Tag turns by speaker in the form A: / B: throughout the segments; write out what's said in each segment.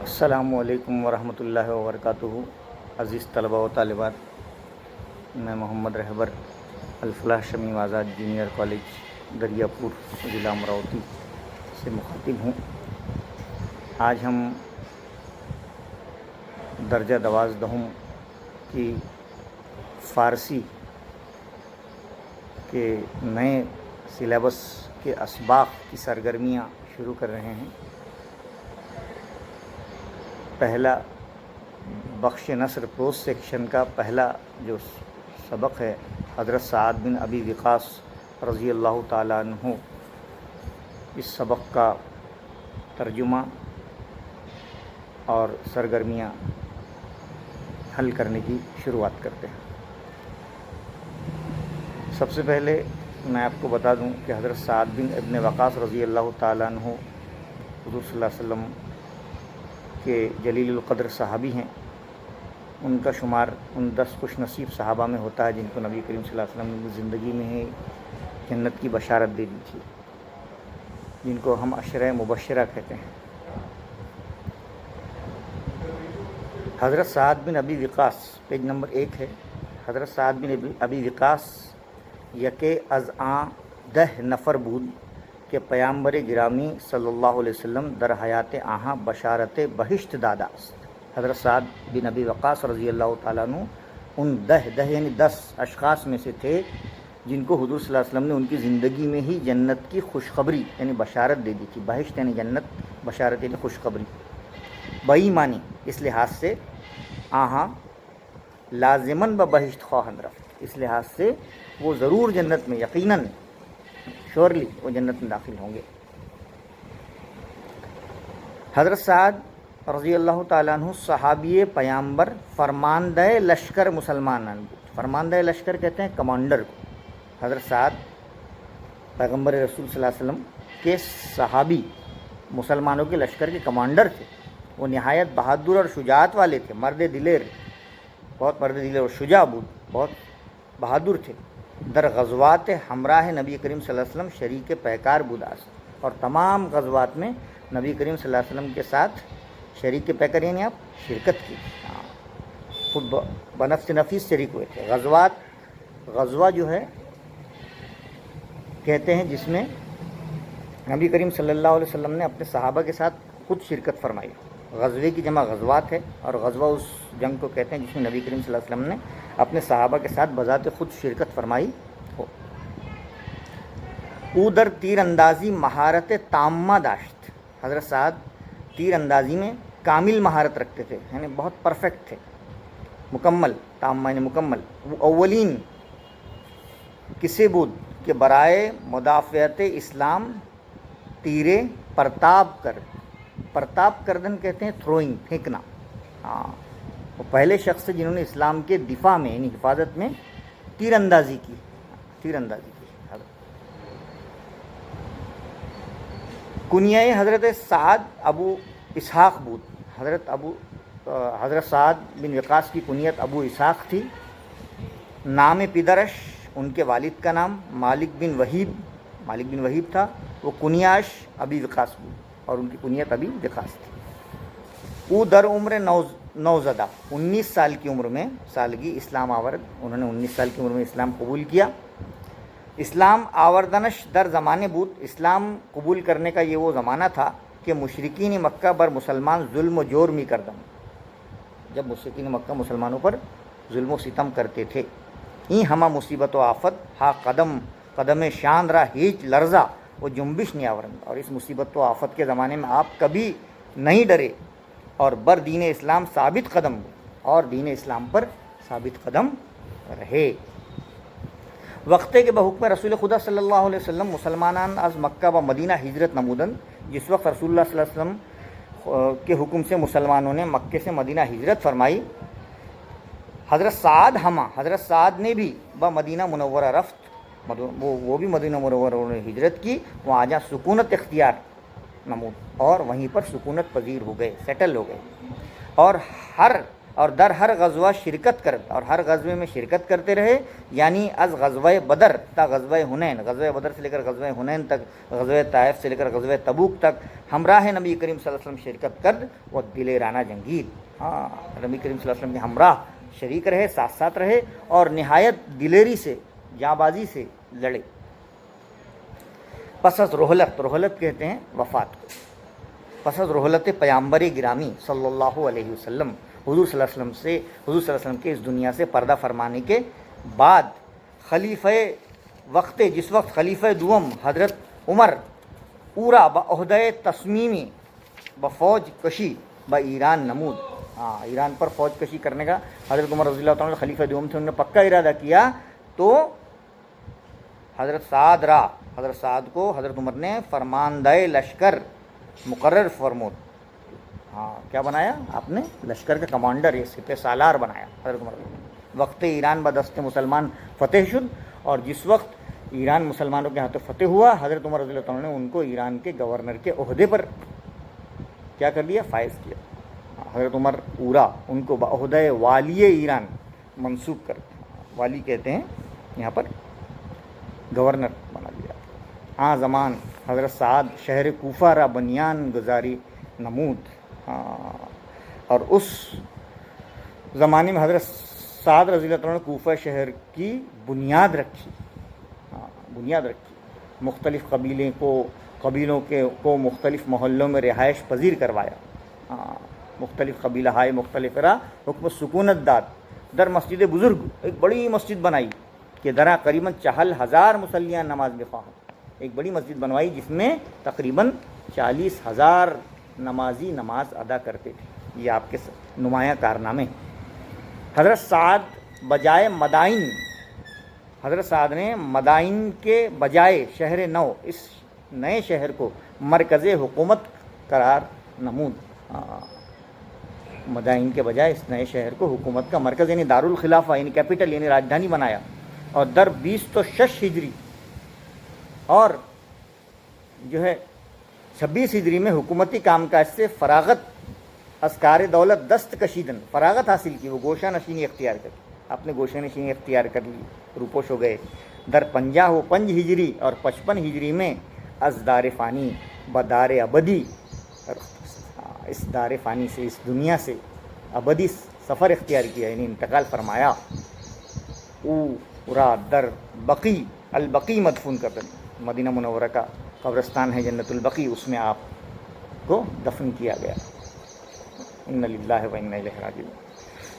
A: السلام علیکم ورحمۃ اللہ وبرکاتہ۔ عزیز طلباء و طالبات، میں محمد رہبر الفلاح شمیم آزاد جونیئر کالج دریا پور ضلع امراوتی سے مخاطب ہوں۔ آج ہم درجہ 12 کی فارسی کے نئے سلیبس کے اسباق کی سرگرمیاں شروع کر رہے ہیں۔ پہلا بخش نثر پروز سیکشن کا پہلا جو سبق ہے، حضرت سعد بن ابی وقاص رضی اللہ تعالیٰ عنہ، اس سبق کا ترجمہ اور سرگرمیاں حل کرنے کی شروعات کرتے ہیں۔ سب سے پہلے میں آپ کو بتا دوں کہ حضرت سعد بن ابن وقاص رضی اللہ تعالیٰ عنہ حضور صلی اللہ علیہ وسلم کے جلیل القدر صحابی ہیں۔ ان کا شمار ان 10 خوش نصیب صحابہ میں ہوتا ہے جن کو نبی کریم صلی اللہ علیہ وسلم نے زندگی میں ہی جنت کی بشارت دے دی تھی، جن کو ہم عشرہ مبشرہ کہتے ہیں۔ حضرت سعد بن ابی وقاص، پیج نمبر 1 ہے۔ حضرت سعد بن ابی وقاص یکے از آن 10 نفر بود کہ پیامبر گرامی صلی اللہ علیہ وسلم در حیات آہاں بشارت بہشت دادا است۔ حضرت سعد بن ابی وقاص رضی اللہ تعالیٰ عنہ ان 10 یعنی 10 اشخاص میں سے تھے جن کو حضور صلی اللہ علیہ وسلم نے ان کی زندگی میں ہی جنت کی خوشخبری یعنی بشارت دے دی تھی۔ بہشت یعنی جنت، بشارت یعنی خوشخبری، بئی معنی اس لحاظ سے آہاں لازماً بہشت خواہند رفت، اس لحاظ سے وہ ضرور جنت میں، یقیناً، شورلی وہ جنت میں داخل ہوں گے۔ حضرت سعد رضی اللہ تعالیٰ عنہ صحابی پیامبر فرماندہ لشکر مسلمانان، فرماندہ لشکر کہتے ہیں کمانڈر کو۔ حضرت سعد پیغمبر رسول صلی اللہ علیہ وسلم کے صحابی، مسلمانوں کے لشکر کے کمانڈر تھے۔ وہ نہایت بہادر اور شجاعت والے تھے، مرد دلیر، بہت مرد دلیر اور شجاع بود، بہت بہادر تھے۔ در غزوات ہمراہ نبی کریم صلی اللہ علیہ وسلم شریک پیکار بوداس، اور تمام غزوات میں نبی کریم صلی اللہ علیہ وسلم کے ساتھ شریک پیکار یعنی آپ شرکت کی، خود بنفس نفیس شریک ہوئے تھے۔ غزوہ جو ہے کہتے ہیں جس میں نبی کریم صلی اللہ علیہ وسلم نے اپنے صحابہ کے ساتھ خود شرکت فرمائی۔ غزوے کی جمع غزوات ہے، اور غزوہ اس جنگ کو کہتے ہیں جس میں نبی کریم صلی اللہ علیہ وسلم نے اپنے صحابہ کے ساتھ بذات خود شرکت فرمائی ہو۔ او در تیر اندازی مہارت تامہ داشت، حضرت سعد تیر اندازی میں کامل مہارت رکھتے تھے، یعنی بہت پرفیکٹ تھے، مکمل، تامہ یعنی مکمل۔ وہ اولین کسے بود کہ برائے مدافعت اسلام تیرے پرتاب کر، پرتاب کردن کہتے ہیں تھروئنگ، پھینکنا۔ وہ پہلے شخص تھے جنہوں نے اسلام کے دفاع میں یعنی حفاظت میں تیر اندازی کی، کنیہ حضرت سعد ابو اسحاق بود، حضرت سعد بن وقاص کی کنیت ابو اسحاق تھی۔ نام پدرش ان کے والد کا نام مالک بن وہیب تھا۔ وہ کنیاش ابی وقاص بود، اور ان کی کنیت ابی وقاص تھی۔ او در عمر نوزدہ، 19 سال کی عمر میں، سالگی اسلام آورد، انہوں نے 19 سال کی عمر میں اسلام قبول کیا۔ اسلام آوردنش در زمانے بود، اسلام قبول کرنے کا یہ وہ زمانہ تھا کہ مشرکین مکہ بر مسلمان ظلم و جور می کردم، جب مشرکین مکہ مسلمانوں پر ظلم و ستم کرتے تھے۔ این ہمہ مصیبت و آفت ہا قدم شان را ہیچ لرزہ و جنبش نہیں آورند، اور اس مصیبت و آفت کے زمانے میں آپ کبھی نہیں ڈرے اور بر دین اسلام ثابت قدم، اور دین اسلام پر ثابت قدم رہے۔ وقتے کے بحکم رسول خدا صلی اللہ علیہ وسلم مسلمانان از مکہ و مدینہ ہجرت نمودن، جس وقت رسول اللہ صلی اللہ علیہ وسلم کے حکم سے مسلمانوں نے مکے سے مدینہ ہجرت فرمائی۔ حضرت سعد نے بھی مدینہ منورہ رفت، وہ بھی مدینہ منورہ نے ہجرت کی، وہاں جا سکونت اختیار نمود، اور وہیں پر سکونت پذیر ہو گئے، سیٹل ہو گئے، اور ہر اور در ہر غزوہ شرکت کرت، اور ہر غزوے میں شرکت کرتے رہے، یعنی از غزوہ بدر تا غزوہ حنین، غزوہ بدر سے لے کر غزوہ حنین تک، غزوہ طائف سے لے کر غزوہ تبوک تک ہمراہ نبی کریم صلی اللہ علیہ وسلم شرکت کرد و دل رانا جنگید، ہاں نبی کریم صلی اللہ علیہ وسلم کے ہمراہ شریک رہے، ساتھ ساتھ رہے، اور نہایت دلیری سے، جاں بازی سے لڑے۔ پس از رحلت، رحلت کہتے ہیں وفات کو، پس از رحلت پیامبر گرامی صلی اللہ علیہ وسلم، حضور صلی اللہ علیہ وسلم سے، حضور صلی اللہ علیہ وسلم کے اس دنیا سے پردہ فرمانے کے بعد، خلیفہ وقت، جس وقت خلیفہ دوم حضرت عمر اورا بعہدہ تصمیمی بفوج کشی با ایران نمود، ہاں ایران پر فوج کشی کرنے کا حضرت عمر رضی اللہ تعالیٰ عنہ خلیفہ دوم تھے، انہوں نے پکا ارادہ کیا، تو حضرت سعد کو حضرت عمر نے فرماندہ لشکر مقرر فرمود، ہاں کیا بنایا آپ نے؟ لشکر کا کمانڈر، یہ سپہ سالار بنایا حضرت عمر وقت ایران بدست مسلمان فتح شد، اور جس وقت ایران مسلمانوں کے ہاتھوں فتح ہوا، حضرت عمر رضی اللہ عنہ نے ان کو ایران کے گورنر کے عہدے پر کیا کر دیا؟ فائز کیا۔ حضرت عمر اورا ان کو بعہدہ والی ایران منسوب کر، والی کہتے ہیں یہاں پر، گورنر بنا دیا۔ ہاں زمان حضرت سعد شہر کوفہ را بنیان گزاری نمود، اور اس زمانے میں حضرت سعد رضی اللہ عنہ نے کوفہ شہر کی بنیاد رکھی، بنیاد رکھی، مختلف قبیلوں کو مختلف محلوں میں رہائش پذیر کروایا، مختلف قبیلہ ہائے مختلف را حکم سکونت داد، در مسجد بزرگ ایک بڑی مسجد بنائی کہ درا قریباً 40,000 مسلیاں نماز بخواہاں، ایک بڑی مسجد بنوائی جس میں تقریباً 40,000 نمازی نماز ادا کرتے تھے، یہ آپ کے نمایاں کارنامے۔ حضرت سعد بجائے مدائن، حضرت سعد نے مدائن کے بجائے شہر نو، اس نئے شہر کو مرکز حکومت قرار نمود، مدائن کے بجائے اس نئے شہر کو حکومت کا مرکز یعنی دارالخلافہ یعنی کیپٹل یعنی راجدھانی بنایا، اور در 20 ہجری اور جو ہے 26 ہجری میں حکومتی کام کاج سے فراغت اسکار دولت دست کشیدن، فراغت حاصل کی، وہ گوشہ نشینی اختیار کر، آپ نے گوشہ نشینی اختیار کر لی، روپوش ہو گئے۔ در 55 ہجری اور 55 ہجری میں از دار فانی بدار ابدی، اس دار فانی سے، اس دنیا سے ابدی سفر اختیار کیا یعنی انتقال فرمایا۔ اورا در بقی، البقی مدفون کر دیں، مدینہ منورہ کا قبرستان ہے جنت البقی، اس میں آپ کو دفن کیا گیا۔ ان للہ و انا الیہ راجعون۔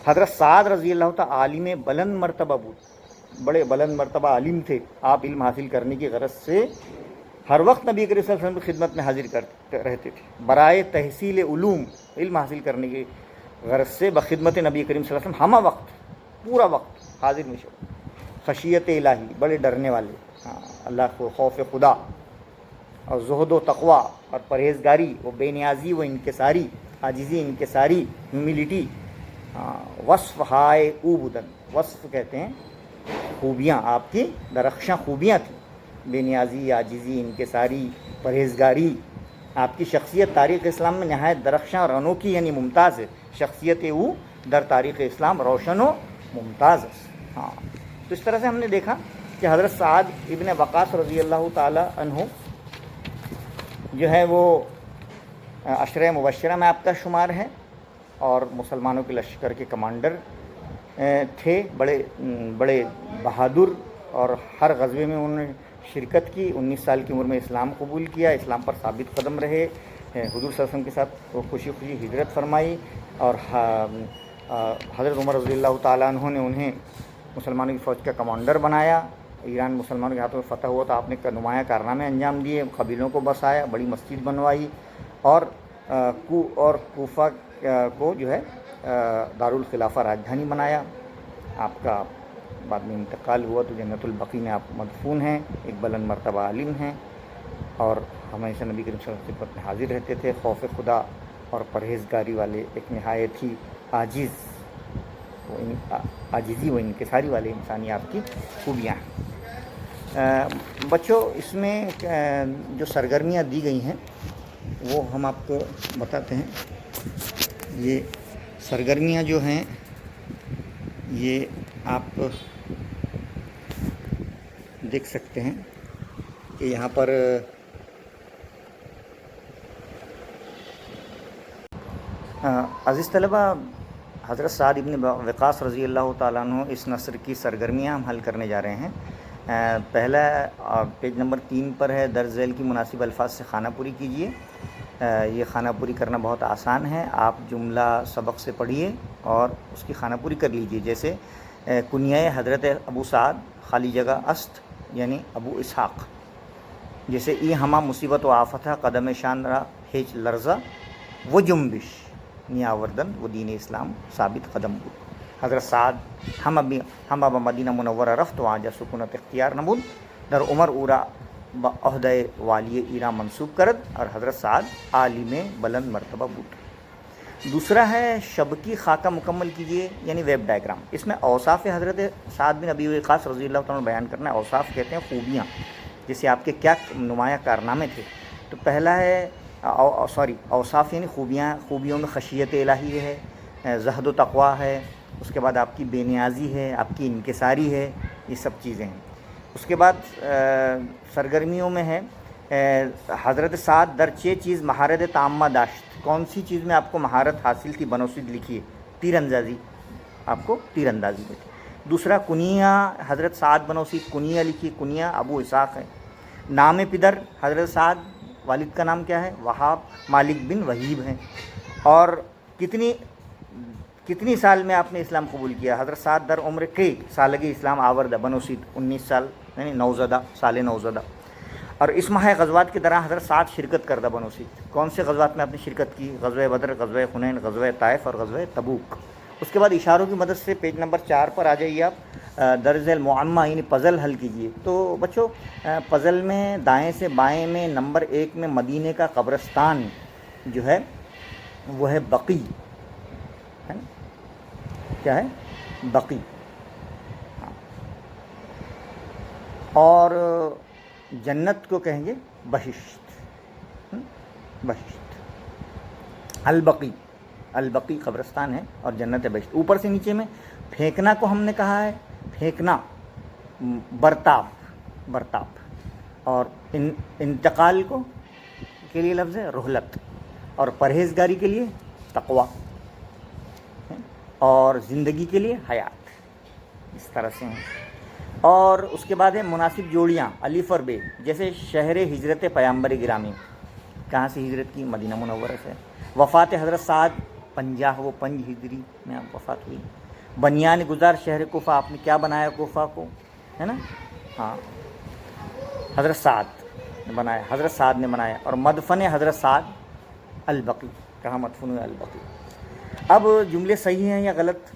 A: حضرت سعد رضی اللہ تعالی عالم بلند مرتبہ بود، بڑے بلند مرتبہ عالم تھے، آپ علم حاصل کرنے کی غرض سے ہر وقت نبی کریم صلی اللہ علیہ وسلم کی خدمت میں حاضر کرتے رہتے تھے، برائے تحصیل علوم، علم حاصل کرنے کی غرض سے بخدمت نبی کریم صلی اللہ علیہ وسلم ہمہ وقت، پورا وقت حاضر نشو، خشیت الہی، بڑے ڈرنے والے، اللہ کو خوف خدا، اور زہد و تقوی اور پرہیزگاری، وہ بے نیازی و انکساری، عاجزی انکساری، ہیوملٹی، وصف ہائے او بدن، وصف کہتے ہیں خوبیاں، آپ کی درخشاں خوبیاں تھیں، بے نیازی، عاجزی، انکساری، پرہیزگاری، آپ کی شخصیت تاریخ اسلام میں نہایت درخشاں اور انوکھی یعنی ممتاز ہے، شخصیت او در تاریخ اسلام روشن و ممتاز ہے۔ ہاں تو اس طرح سے ہم نے دیکھا کہ حضرت سعد ابن وقاص رضی اللہ تعالی عنہ جو ہے وہ عشرہ مبشرہ میں آپ کا شمار ہے، اور مسلمانوں کے لشکر کے کمانڈر تھے، بڑے بہادر، اور ہر غزوے میں انہوں نے شرکت کی، 19 سال کی عمر میں اسلام قبول کیا، اسلام پر ثابت قدم رہے، حضور صلی اللہ علیہ وسلم کے ساتھ وہ خوشی ہجرت فرمائی، اور حضرت عمر رضی اللہ تعالیٰ عنہ نے انہیں مسلمانوں کی فوج کا کمانڈر بنایا، ایران مسلمانوں کے ہاتھوں میں فتح ہوا تو آپ نے نمایاں کارنامے انجام دیے، قبیلوں کو بسایا، بڑی مسجد بنوائی، اور کوفہ کو جو ہے دارالخلافہ راجدھانی بنایا۔ آپ کا بعد میں انتقال ہوا تو جنت البقی میں آپ مدفون ہیں، ایک بلند مرتبہ عالم ہیں، اور ہمیشہ نبی کریم صلی اللہ علیہ وسلم میں حاضر رہتے تھے، خوف خدا اور پرہیزگاری والے، ایک نہایت ہی عاجزی و انکساری والے انسانی آپ کی خوبیاں ہیں۔ بچوں اس میں جو سرگرمیاں دی گئی ہیں وہ ہم آپ کو بتاتے ہیں۔ یہ سرگرمیاں جو ہیں یہ آپ دیکھ سکتے ہیں کہ یہاں پر عزیز طلبہ، حضرت سعد ابن وقاص رضی اللہ تعالیٰ عنہ اس نثر کی سرگرمیاں ہم حل کرنے جا رہے ہیں۔ پہلا پیج نمبر 3 پر ہے، درج ذیل کی مناسب الفاظ سے خانہ پوری کیجیے۔ یہ خانہ پوری کرنا بہت آسان ہے، آپ جملہ سبق سے پڑھیے اور اس کی خانہ پوری کر لیجیے۔ جیسے کنیہ حضرت ابو سعد خالی جگہ است یعنی ابو اسحاق، جیسے ای ہما مصیبت و آفتہ قدم شان را ہیچ لرزہ و جنبش نیاوردن و دین اسلام ثابت قدم بود۔ حضرت سعد ہم اب مدینہ منورہ رفت و آجا سکونت اختیار نمود، در عمر اورا با عہدہ والی ایران منصوب کرد، اور حضرت سعد عالم بلند مرتبہ بود۔ دوسرا ہے شب کی خاکہ مکمل کیجیے یعنی ویب ڈائیگرام۔ اس میں اوصاف حضرت سعد بن ابی وقاص رضی اللہ تعالیٰ بیان کرنا ہے۔ اوصاف کہتے ہیں خوبیاں، جیسے آپ کے کیا نمایاں کارنامے تھے۔ تو پہلا ہے اوصاف یعنی خوبیوں میں خشیت الہی ہے، زہد و تقویٰ ہے، اس کے بعد آپ کی بے نیازی ہے، آپ کی انکساری ہے، یہ سب چیزیں ہیں۔ اس کے بعد سرگرمیوں میں ہے حضرت سعد در چے چیز مہارت تامہ داشت۔ کون سی چیز میں آپ کو مہارت حاصل تھی؟ بنوسید لکھیے۔ تیر اندازی، آپ کو تیر اندازی میں تھی۔ دوسرا کنیہ حضرت سعد بنوسید، کنیہ لکھیے، کنیہ ابو اسحاق ہے۔ نام پدر حضرت سعد، والد کا نام کیا ہے؟ وہاب مالک بن وہیب ہیں۔ اور کتنی سال میں آپ نے اسلام قبول کیا؟ حضرت سعد در عمر کے سالگِ اسلام آورد بنوسید 19 سال یعنی نوزدہ، سال نوزدہ۔ اور اس ماہ غزوات کے دوران حضرت سعد شرکت کردہ بنوسید۔ کون سے غزوات میں آپ نے شرکت کی؟ غزوہ بدر، غزوہ حنین، غزوہ طائف اور غزوہ تبوک۔ اس کے بعد اشاروں کی مدد سے پیج نمبر 4 پر آ جائیے آپ، درج المعمہ یعنی پزل حل کیجیے۔ تو بچوں پزل میں دائیں سے بائیں میں نمبر 1 میں مدینے کا قبرستان جو ہے وہ ہے بقی، ہے نا؟ کیا ہے؟ بقی۔ اور جنت کو کہیں گے بہشت، بہشت۔ البقی قبرستان ہے اور جنت بہشت۔ اوپر سے نیچے میں پھینکنا کو ہم نے کہا ہے، پھینکنا برتاب، اور انتقال کو کے لیے لفظ ہے رحلت، اور پرہیزگاری کے لیے تقویٰ، اور زندگی کے لیے حیات، اس طرح سے ہیں۔ اور اس کے بعد ہے مناسب جوڑیاں الف اور بے، جیسے شہر ہجرت پیامبر گرامی، کہاں سے ہجرت کی؟ مدینہ منورہ سے۔ وفات حضرت سعد 50 ہجری میں آپ وفات ہوئی۔ بنیان گزار شہر کوفہ، آپ نے کیا بنایا کوفہ کو؟ ہے نا؟ ہاں، حضرت سعد نے بنایا، حضرت سعد نے بنایا۔ اور مدفن حضرت سعد البقی، کہاں مدفن ہوئے؟ البقی۔ اب جملے صحیح ہیں یا غلط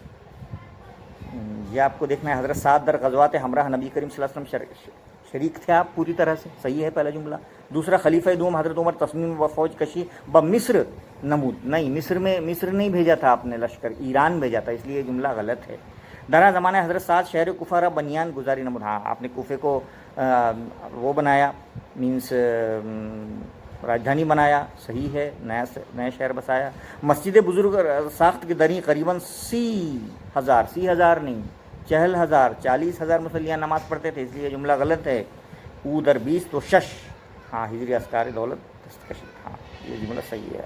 A: یہ آپ کو دیکھنا ہے۔ حضرت سعد در غزوات ہمراہ نبی کریم صلی اللہ علیہ وسلم شریک تھے آپ پوری طرح سے، صحیح ہے پہلا جملہ۔ دوسرا خلیفہ دوم حضرت عمر تصمیم و فوج کشی مصر نمود، نہیں، مصر نہیں بھیجا تھا آپ نے لشکر، ایران بھیجا تھا، اس لیے یہ جملہ غلط ہے۔ درا زمانہ حضرت سعد شہر کوفہ را بنیان گزاری نمود، ہاں آپ نے کوفے کو وہ بنایا، مینس راجدھانی بنایا، صحیح ہے، نیا شہر بسایا۔ مسجد بزرگ ساخت کی دری قریباً 30,000 نہیں 40,000 مسلیان نماز پڑھتے تھے، اس لیے جملہ غلط ہے۔ او در 20 تو شش، ہاں ہجری اسکار دولت دستکشی، ہاں یہ جملہ صحیح ہے۔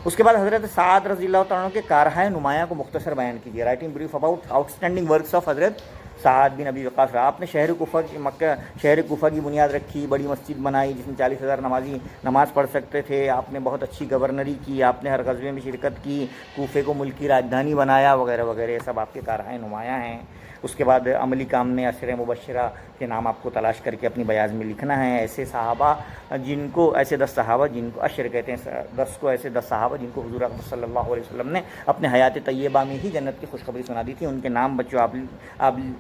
A: اس کے بعد حضرت سعد رضی اللہ تعالیٰ عنہ کے کارہائے نمایاں کو مختصر بیان کیجیے۔ Writing brief about out standing works of حضرت سعد بن ابی وقاص۔ آپ نے شہر کوفہ کی بنیاد رکھی، بڑی مسجد بنائی جس میں 40,000 نمازی نماز پڑھ سکتے تھے، آپ نے بہت اچھی گورنری کی، آپ نے ہر غزوے میں شرکت کی، کوفے کو ملک کی راجدھانی بنایا، وغیرہ وغیرہ، یہ سب آپ کے کارہائے نمایاں ہیں۔ اس کے بعد عملی کام میں عشر مبشرہ کے نام آپ کو تلاش کر کے اپنی بیاض میں لکھنا ہے۔ ایسے 10 صحابہ جن کو عشر کہتے ہیں، 10 صحابہ جن کو حضور اکرم صلی اللہ علیہ وسلم نے اپنے حیات طیبہ میں ہی جنت کی خوشخبری سنا دی تھی، ان کے نام بچوں آپ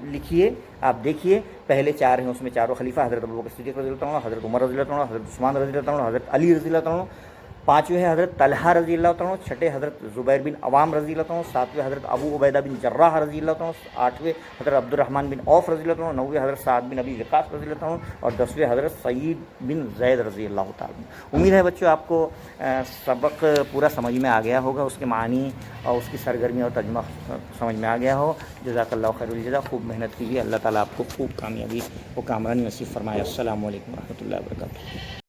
A: لکھیے، آپ دیکھیے۔ پہلے 4 ہیں، اس میں چاروں خلیفہ حضرت ابوبکر صدیق رضی اللہ عنہ، حضرت عمر رضی اللہ عنہ، حضرت عثمان رضی اللہ عنہ، حضرت علی رضی اللہ عنہ، پانچویں ہیں حضرت طلحہ رضی اللہ تعالیٰ عنہ، چھٹے حضرت زبیر بن عوام رضی اللہ تعالیٰ عنہ، ساتویں حضرت ابو عبیدہ بن جراح رضی اللہ تعالیٰ عنہ، آٹھویں حضرت عبد الرحمن بن عوف رضی اللہ تعالیٰ عنہ، نویں حضرت سعد بن ابی وقاص رضی اللہ تعالیٰ عنہ، اور دسویں حضرت سعید بن زید رضی اللہ تعالیٰ عنہ۔ امید ہے بچوں آپ کو سبق پورا سمجھ میں آ گیا ہوگا، اس کے معنی اور اس کی سرگرمی اور ترجمہ سمجھ میں آ گیا ہو۔ جزاک اللہ خیر الجزا، خوب محنت کیجیے، اللہ تعالیٰ آپ کو خوب کامیابی و کامرانی نصیب فرمائے۔ السلام علیکم و رحمۃ اللہ وبرکاتہ۔